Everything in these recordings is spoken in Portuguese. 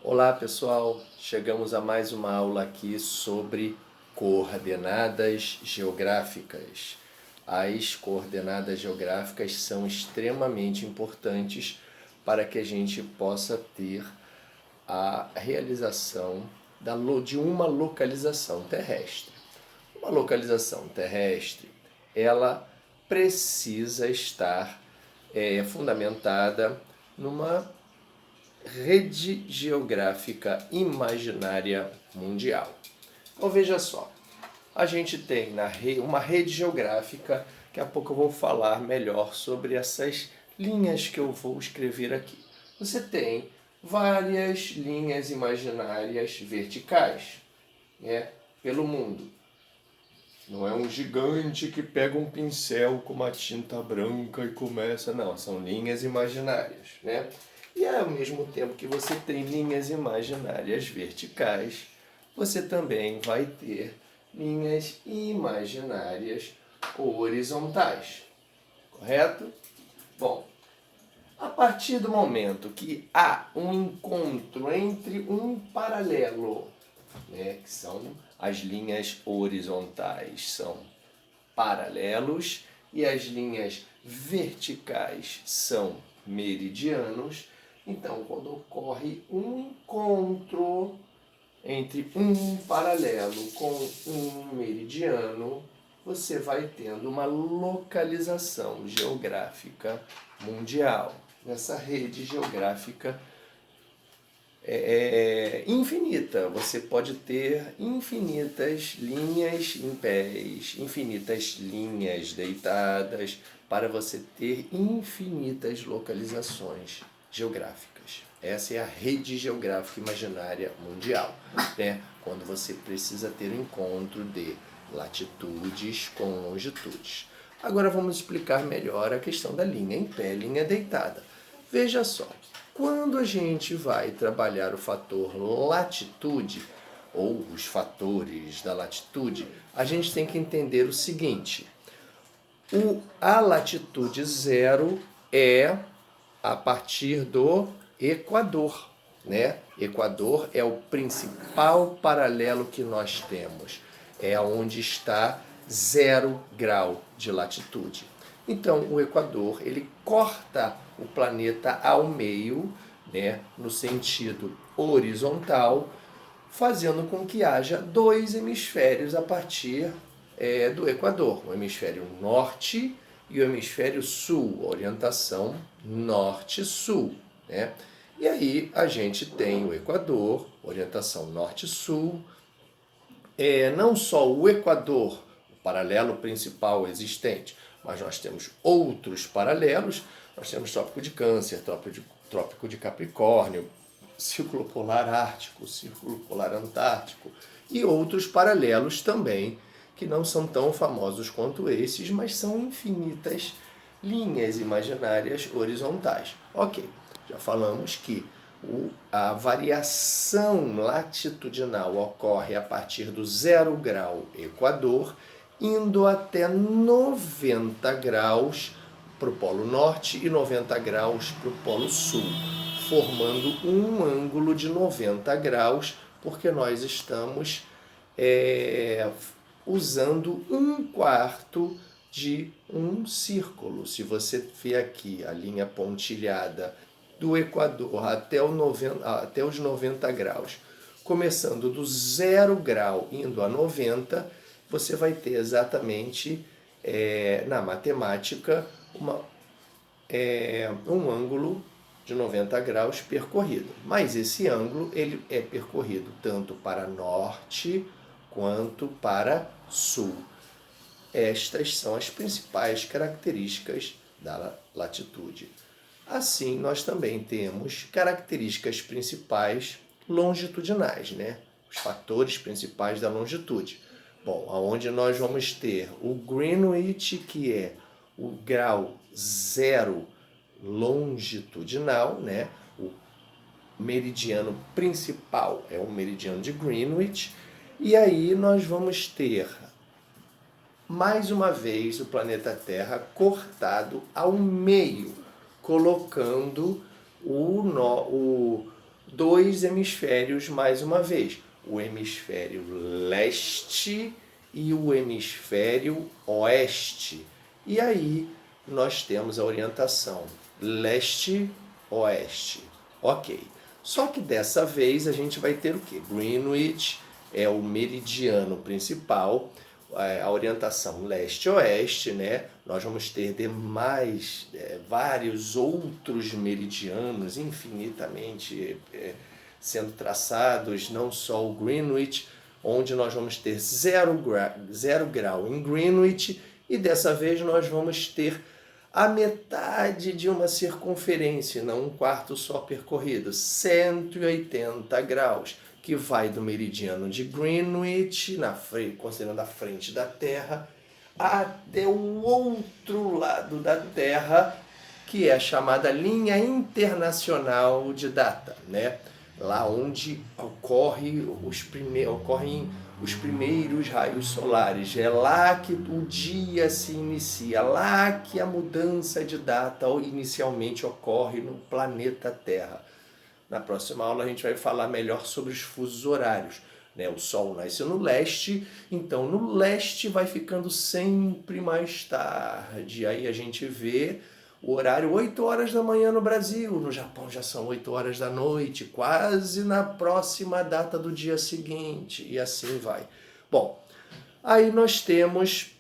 Olá pessoal, chegamos a mais uma aula aqui sobre coordenadas geográficas. As coordenadas geográficas são extremamente importantes para que a gente possa ter a realização de uma localização terrestre. Uma localização terrestre, ela precisa estar fundamentada numa rede geográfica imaginária mundial. Então veja só, a gente tem uma rede geográfica, daqui a pouco eu vou falar melhor sobre essas linhas que eu vou escrever aqui. Você tem várias linhas imaginárias verticais, né, pelo mundo. Não é um gigante que pega um pincel com uma tinta branca e começa, não, são linhas imaginárias, né? E ao mesmo tempo que você tem linhas imaginárias verticais, você também vai ter linhas imaginárias horizontais, correto? Bom, a partir do momento que há um encontro entre um paralelo, né, que são as linhas horizontais, são paralelos, e as linhas verticais são meridianos. Então, quando ocorre um encontro entre um paralelo com um meridiano, você vai tendo uma localização geográfica mundial, nessa rede geográfica infinita. Você pode ter infinitas linhas em pés, infinitas linhas deitadas, para você ter infinitas localizações geográficas. Essa é a rede geográfica imaginária mundial, né? Quando você precisa ter um encontro de latitudes com longitudes. Agora vamos explicar melhor a questão da linha em pé, linha deitada. Veja só, quando a gente vai trabalhar o fator latitude, ou os fatores da latitude, a gente tem que entender o seguinte: a latitude zero é a partir do Equador, né? Equador é o principal paralelo que nós temos, é onde está 0 grau de latitude. Então, o Equador, ele corta o planeta ao meio, né, no sentido horizontal, fazendo com que haja dois hemisférios a partir do Equador, o hemisfério norte e o hemisfério sul, orientação norte-sul, né? E aí a gente tem o Equador, orientação norte-sul, não só o Equador, o paralelo principal existente, mas nós temos outros paralelos. Nós temos Trópico de Câncer, Trópico de Capricórnio, Círculo Polar Ártico, Círculo Polar Antártico e outros paralelos também, que não são tão famosos quanto esses, mas são infinitas linhas imaginárias horizontais. Ok, já falamos que a variação latitudinal ocorre a partir do 0 grau Equador, indo até 90 graus para o Polo Norte e 90 graus para o Polo Sul, formando um ângulo de 90 graus, porque nós estamos usando 1/4 de um círculo. Se você vê aqui a linha pontilhada do Equador até os 90 graus, começando do 0 grau indo a 90, você vai ter exatamente, na matemática, um ângulo de 90 graus percorrido. Mas esse ângulo ele é percorrido tanto para norte quanto para sul. Estas são as principais características da latitude. Assim, nós também temos características principais longitudinais, né? Os fatores principais da longitude. Bom, aonde nós vamos ter o Greenwich, que é o grau zero longitudinal, né? O meridiano principal é o meridiano de Greenwich. E aí nós vamos ter, mais uma vez, o planeta Terra cortado ao meio, colocando o dois hemisférios mais uma vez, o hemisfério leste e o hemisfério oeste. E aí nós temos a orientação leste-oeste. Ok. Só que dessa vez a gente vai ter o quê? Greenwich é o meridiano principal, a orientação leste-oeste, né? Nós vamos ter demais, vários outros meridianos infinitamente sendo traçados, não só o Greenwich, onde nós vamos ter 0 grau em Greenwich, e dessa vez nós vamos ter a metade de uma circunferência, não um quarto só percorrido, 180 graus, que vai do meridiano de Greenwich, considerando a frente da Terra, até o outro lado da Terra, que é a chamada linha internacional de data, né? Lá onde ocorrem os primeiros raios solares. É lá que o dia se inicia, lá que a mudança de data inicialmente ocorre no planeta Terra. Na próxima aula a gente vai falar melhor sobre os fusos horários. O Sol nasce no leste, então no leste vai ficando sempre mais tarde. Aí a gente vê o horário 8 horas da manhã no Brasil, no Japão já são 8 horas da noite, quase na próxima data do dia seguinte, e assim vai. Bom, aí nós temos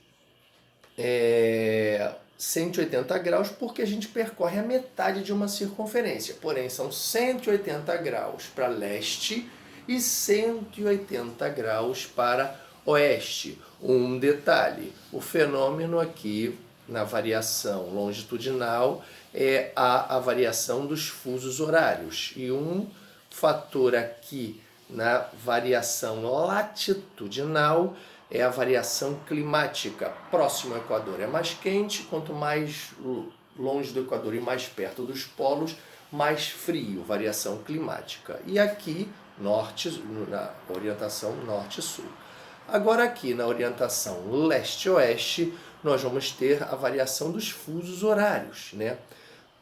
180 graus porque a gente percorre a metade de uma circunferência, porém são 180 graus para leste e 180 graus para oeste. Um detalhe, o fenômeno aqui na variação longitudinal é a variação dos fusos horários. E um fator aqui na variação latitudinal é a variação climática. Próximo ao Equador é mais quente, quanto mais longe do Equador e mais perto dos polos, mais frio, variação climática. E aqui, na orientação norte-sul. Agora aqui na orientação leste-oeste, nós vamos ter a variação dos fusos horários, né?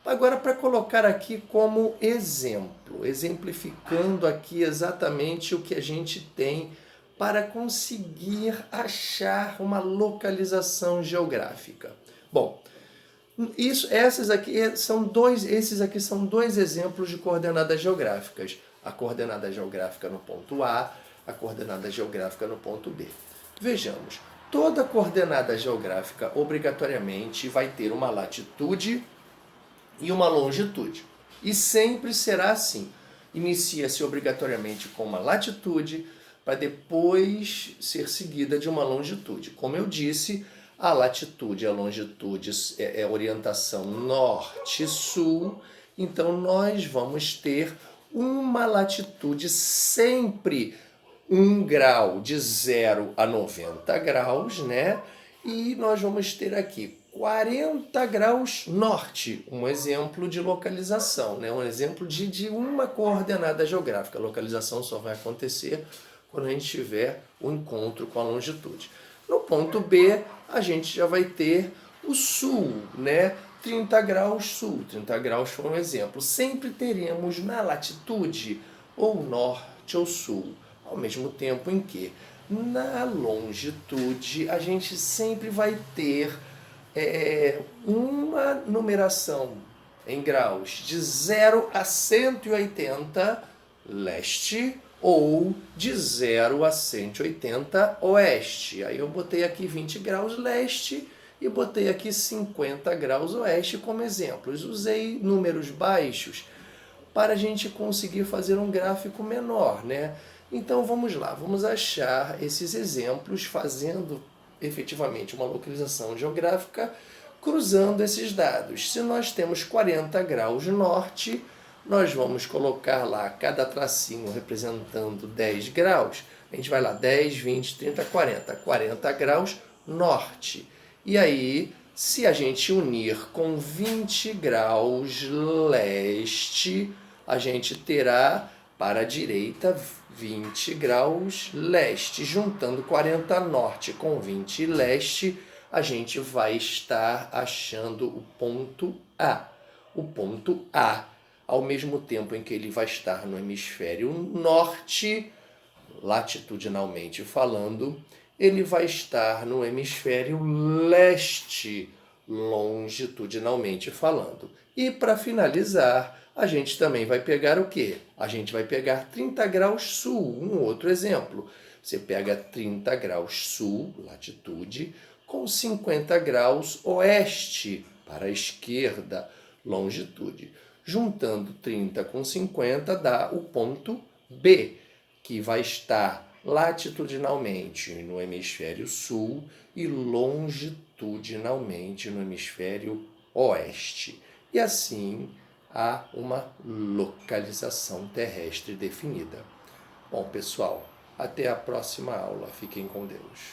Agora, para colocar aqui como exemplo, exemplificando aqui exatamente o que a gente tem para conseguir achar uma localização geográfica. Bom, esses aqui são dois exemplos de coordenadas geográficas. A coordenada geográfica no ponto A, a coordenada geográfica no ponto B. Vejamos. Toda coordenada geográfica obrigatoriamente vai ter uma latitude e uma longitude. E sempre será assim. Inicia-se obrigatoriamente com uma latitude para depois ser seguida de uma longitude. Como eu disse, a latitude e a longitude é orientação norte-sul, então nós vamos ter uma latitude sempre 1 grau de 0 a 90 graus, né? E nós vamos ter aqui 40 graus norte, um exemplo de localização, né? Um exemplo de uma coordenada geográfica. A localização só vai acontecer quando a gente tiver o encontro com a longitude. No ponto B, a gente já vai ter o sul, né? 30 graus sul, 30 graus foi um exemplo. Sempre teremos na latitude ou norte ou sul, ao mesmo tempo em que na longitude a gente sempre vai ter uma numeração em graus de 0 a 180 leste ou de 0 a 180 oeste. Aí eu botei aqui 20 graus leste e botei aqui 50 graus oeste como exemplos. Usei números baixos para a gente conseguir fazer um gráfico menor, né? Então vamos lá, vamos achar esses exemplos fazendo efetivamente uma localização geográfica cruzando esses dados. Se nós temos 40 graus norte, nós vamos colocar lá cada tracinho representando 10 graus. A gente vai lá 10, 20, 30, 40. 40 graus norte. E aí, se a gente unir com 20 graus leste, a gente terá para a direita 20 graus leste. Juntando 40 norte com 20 leste, a gente vai estar achando o ponto A. O ponto A ao mesmo tempo em que ele vai estar no hemisfério norte, latitudinalmente falando, ele vai estar no hemisfério leste, longitudinalmente falando. E para finalizar, a gente também vai pegar o quê? A gente vai pegar 30 graus sul, um outro exemplo. Você pega 30 graus sul, latitude, com 50 graus oeste, para a esquerda, longitude. Juntando 30 com 50 dá o ponto B, que vai estar latitudinalmente no hemisfério sul e longitudinalmente no hemisfério oeste. E assim há uma localização terrestre definida. Bom, pessoal, até a próxima aula. Fiquem com Deus.